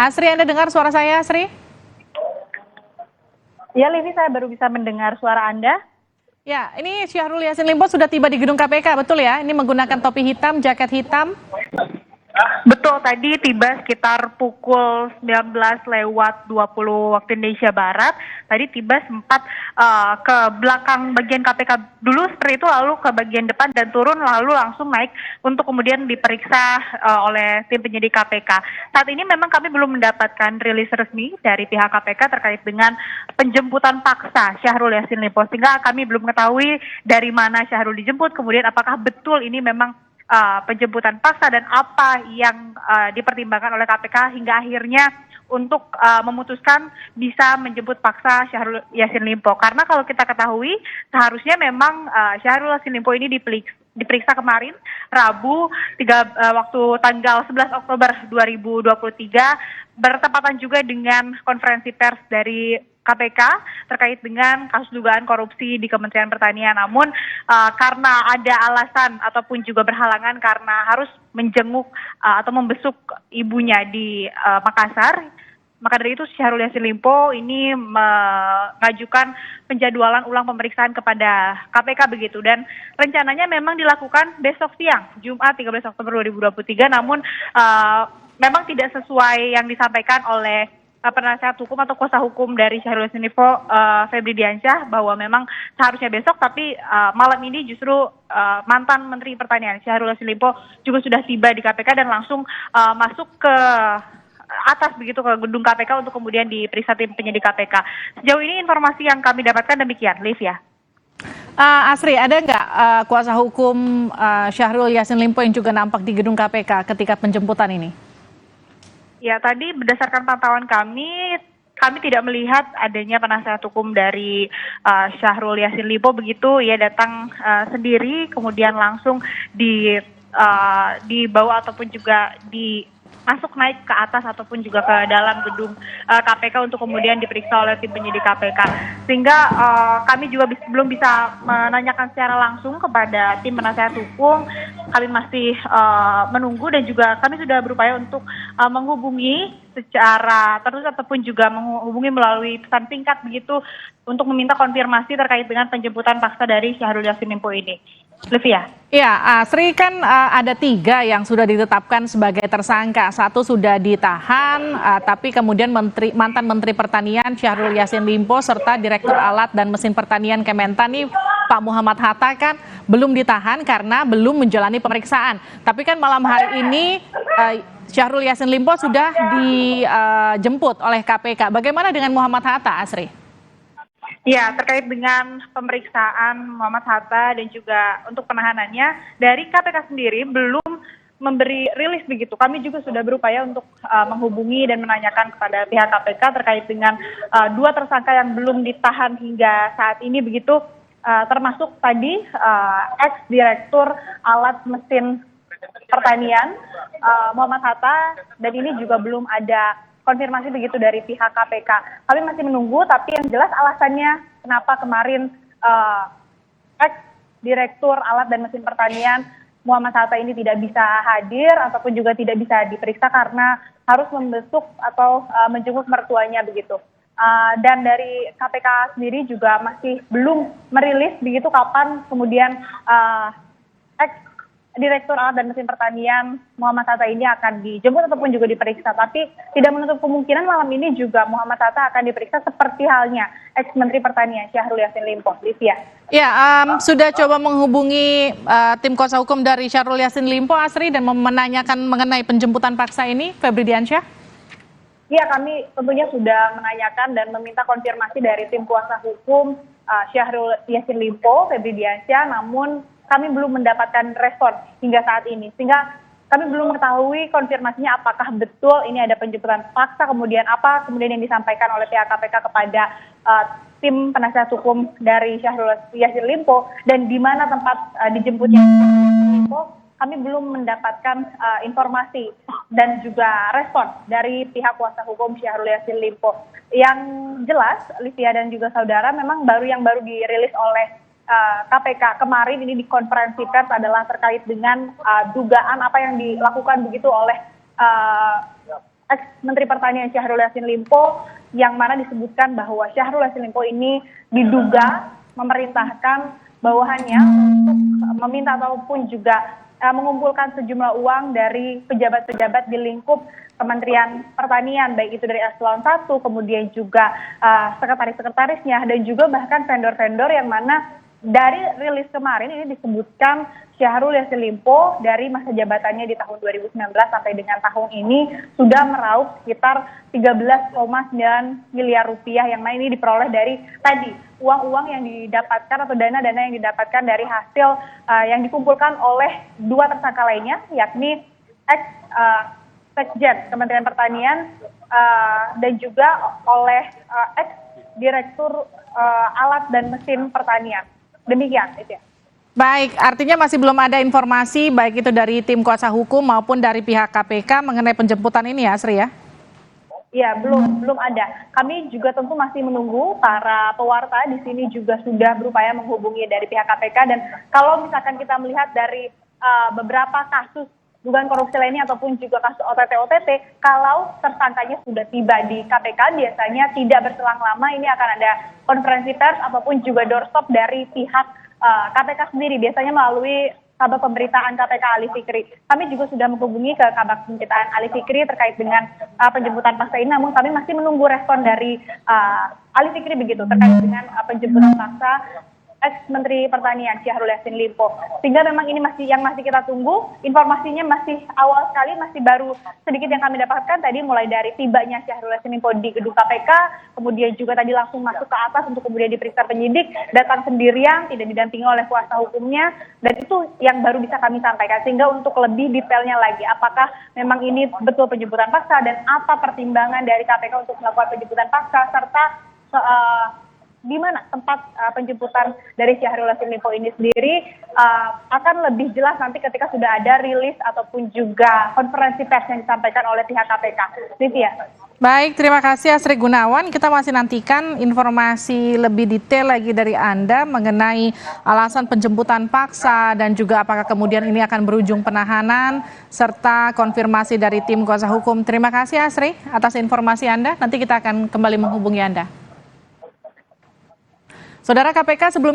Asri, Anda dengar suara saya, Asri? Ya, Livi, saya baru bisa mendengar suara Anda. Ya, ini Syahrul Yassin Limpo sudah tiba di gedung KPK, betul ya? Ini menggunakan topi hitam, jaket hitam. Betul, tadi tiba sekitar pukul 19:20 waktu Indonesia Barat. Tadi tiba sempat ke belakang bagian KPK dulu seperti itu, lalu ke bagian depan dan turun, lalu langsung naik untuk kemudian diperiksa oleh tim penyidik KPK. Saat ini memang kami belum mendapatkan rilis resmi dari pihak KPK terkait dengan penjemputan paksa Syahrul Yassin Limpo, sehingga kami belum mengetahui dari mana Syahrul dijemput, kemudian apakah betul ini memang penjemputan paksa dan apa yang dipertimbangkan oleh KPK hingga akhirnya untuk memutuskan bisa menjemput paksa Syahrul Yassin Limpo. Karena kalau kita ketahui seharusnya memang Syahrul Yassin Limpo ini diperiksa kemarin Rabu waktu tanggal 11 Oktober 2023 bertepatan juga dengan konferensi pers dari KPK terkait dengan kasus dugaan korupsi di Kementerian Pertanian. Namun karena ada alasan ataupun juga berhalangan karena harus menjenguk atau membesuk ibunya di Makassar, maka dari itu Syahrul Yassin Limpo ini mengajukan penjadwalan ulang pemeriksaan kepada KPK begitu, dan rencananya memang dilakukan besok siang Jumat 13 Oktober 2023, namun memang tidak sesuai yang disampaikan oleh penasihat hukum atau kuasa hukum dari Syahrul Yassin Limpo, Febri Diansyah, bahwa memang seharusnya besok, tapi malam ini justru mantan Menteri Pertanian Syahrul Yassin Limpo juga sudah tiba di KPK dan langsung masuk ke atas begitu ke gedung KPK untuk kemudian diperiksa tim penyidik KPK. Sejauh ini informasi yang kami dapatkan demikian, Liv ya. Asri, ada nggak kuasa hukum Syahrul Yassin Limpo yang juga nampak di gedung KPK ketika penjemputan ini? Ya, tadi berdasarkan pantauan kami tidak melihat adanya penasihat hukum dari Syahrul Yassin Limpo begitu. Ia datang sendiri, kemudian langsung dibawa ataupun juga masuk naik ke atas ataupun juga ke dalam gedung KPK untuk kemudian diperiksa oleh tim penyidik KPK. Sehingga kami juga belum bisa menanyakan secara langsung kepada tim penasihat hukum. Kami masih menunggu dan juga kami sudah berupaya untuk menghubungi secara terus ataupun juga menghubungi melalui pesan singkat begitu untuk meminta konfirmasi terkait dengan penjemputan paksa dari Syahrul Yassin Limpo ini. Livia. Ya, Asri, kan ada 3 yang sudah ditetapkan sebagai tersangka. 1 sudah ditahan, tapi kemudian mantan Menteri Pertanian Syahrul Yassin Limpo serta Direktur Alat dan Mesin Pertanian Kementan nih, Pak Muhammad Hatta, kan belum ditahan karena belum menjalani pemeriksaan. Tapi kan malam hari ini Syahrul Yassin Limpo sudah dijemput oleh KPK. Bagaimana dengan Muhammad Hatta, Asri? Ya, terkait dengan pemeriksaan Muhammad Hatta dan juga untuk penahanannya, dari KPK sendiri belum memberi rilis begitu. Kami juga sudah berupaya untuk menghubungi dan menanyakan kepada pihak KPK terkait dengan 2 tersangka yang belum ditahan hingga saat ini begitu, termasuk tadi ex-direktur Alat Mesin Pertanian Muhammad Hatta, dan ini juga belum ada konfirmasi begitu dari pihak KPK. Kami masih menunggu, tapi yang jelas alasannya kenapa kemarin ex-direktur Alat dan Mesin Pertanian Muhammad Hatta ini tidak bisa hadir ataupun juga tidak bisa diperiksa karena harus membesuk atau menjenguk mertuanya begitu. Dan dari KPK sendiri juga masih belum merilis begitu kapan kemudian Direktur Alat dan Mesin Pertanian Muhammad Hatta ini akan dijemput ataupun juga diperiksa. Tapi tidak menutup kemungkinan malam ini juga Muhammad Hatta akan diperiksa seperti halnya ex-Menteri Pertanian Syahrul Yassin Limpo. Livia. Ya, sudah coba menghubungi tim kuasa hukum dari Syahrul Yassin Limpo, Asri, dan menanyakan mengenai penjemputan paksa ini, Febri Diansyah? Iya, kami tentunya sudah menanyakan dan meminta konfirmasi dari tim kuasa hukum Syahrul Yassin Limpo, Febri Diansyah, namun kami belum mendapatkan respon hingga saat ini, sehingga kami belum mengetahui konfirmasinya apakah betul ini ada penjemputan paksa, kemudian apa kemudian yang disampaikan oleh pihak KPK kepada tim penasihat hukum dari Syahrul Yassin Limpo dan di mana tempat dijemputnya Limpo. Kami belum mendapatkan informasi dan juga respon dari pihak kuasa hukum Syahrul Yassin Limpo. Yang jelas, Livia dan juga saudara, memang baru dirilis oleh KPK kemarin ini di konferensi pers adalah terkait dengan dugaan apa yang dilakukan begitu oleh Menteri Pertanian Syahrul Yassin Limpo, yang mana disebutkan bahwa Syahrul Yassin Limpo ini diduga memerintahkan bawahannya untuk meminta ataupun juga mengumpulkan sejumlah uang dari pejabat-pejabat di lingkup Kementerian Pertanian, baik itu dari eselon 1, kemudian juga sekretaris-sekretarisnya, dan juga bahkan vendor-vendor yang mana dari rilis kemarin ini disebutkan Syahrul Yassin Limpo dari masa jabatannya di tahun 2019 sampai dengan tahun ini sudah meraup sekitar 13,9 miliar rupiah, yang mana ini diperoleh dari tadi uang-uang yang didapatkan atau dana-dana yang didapatkan dari hasil yang dikumpulkan oleh dua tersangka lainnya, yakni ex-sekjen Kementerian Pertanian dan juga oleh ex-direktur alat dan mesin pertanian. Demikian, itu ya. Baik, artinya masih belum ada informasi baik itu dari tim kuasa hukum maupun dari pihak KPK mengenai penjemputan ini ya, Sri ya? Ya, belum ada. Kami juga tentu masih menunggu. Para pewarta di sini juga sudah berupaya menghubungi dari pihak KPK, dan kalau misalkan kita melihat dari beberapa kasus dugaan korupsi lainnya ataupun juga kasus OTT, kalau tersangkanya sudah tiba di KPK, biasanya tidak berselang lama ini akan ada konferensi pers ataupun juga doorstop dari pihak KPK sendiri, biasanya melalui Kabak Pemberitaan KPK Ali Fikri. Kami juga sudah menghubungi ke Kabak Pemberitaan Ali Fikri terkait dengan penjemputan paksa ini, namun kami masih menunggu respon dari Ali Fikri begitu terkait dengan penjemputan paksa ex-Menteri Pertanian Syahrul Yassin Limpo. Sehingga memang ini masih kita tunggu, informasinya masih awal sekali, masih baru sedikit yang kami dapatkan tadi, mulai dari tibanya Syahrul Yassin Limpo di gedung KPK, kemudian juga tadi langsung masuk ke atas untuk kemudian diperiksa penyidik, datang sendirian, tidak didampingi oleh kuasa hukumnya, dan itu yang baru bisa kami sampaikan. Sehingga untuk lebih detailnya lagi, apakah memang ini betul penjemputan paksa dan apa pertimbangan dari KPK untuk melakukan penjemputan paksa, serta di mana tempat penjemputan dari Syahrul Yassin Limpo ini sendiri akan lebih jelas nanti ketika sudah ada rilis ataupun juga konferensi pers yang disampaikan oleh pihak KPK. Livia. Baik, terima kasih Asri Gunawan. Kita masih nantikan informasi lebih detail lagi dari Anda mengenai alasan penjemputan paksa dan juga apakah kemudian ini akan berujung penahanan serta konfirmasi dari tim kuasa hukum. Terima kasih Asri atas informasi Anda. Nanti kita akan kembali menghubungi Anda. Saudara, KPK sebelum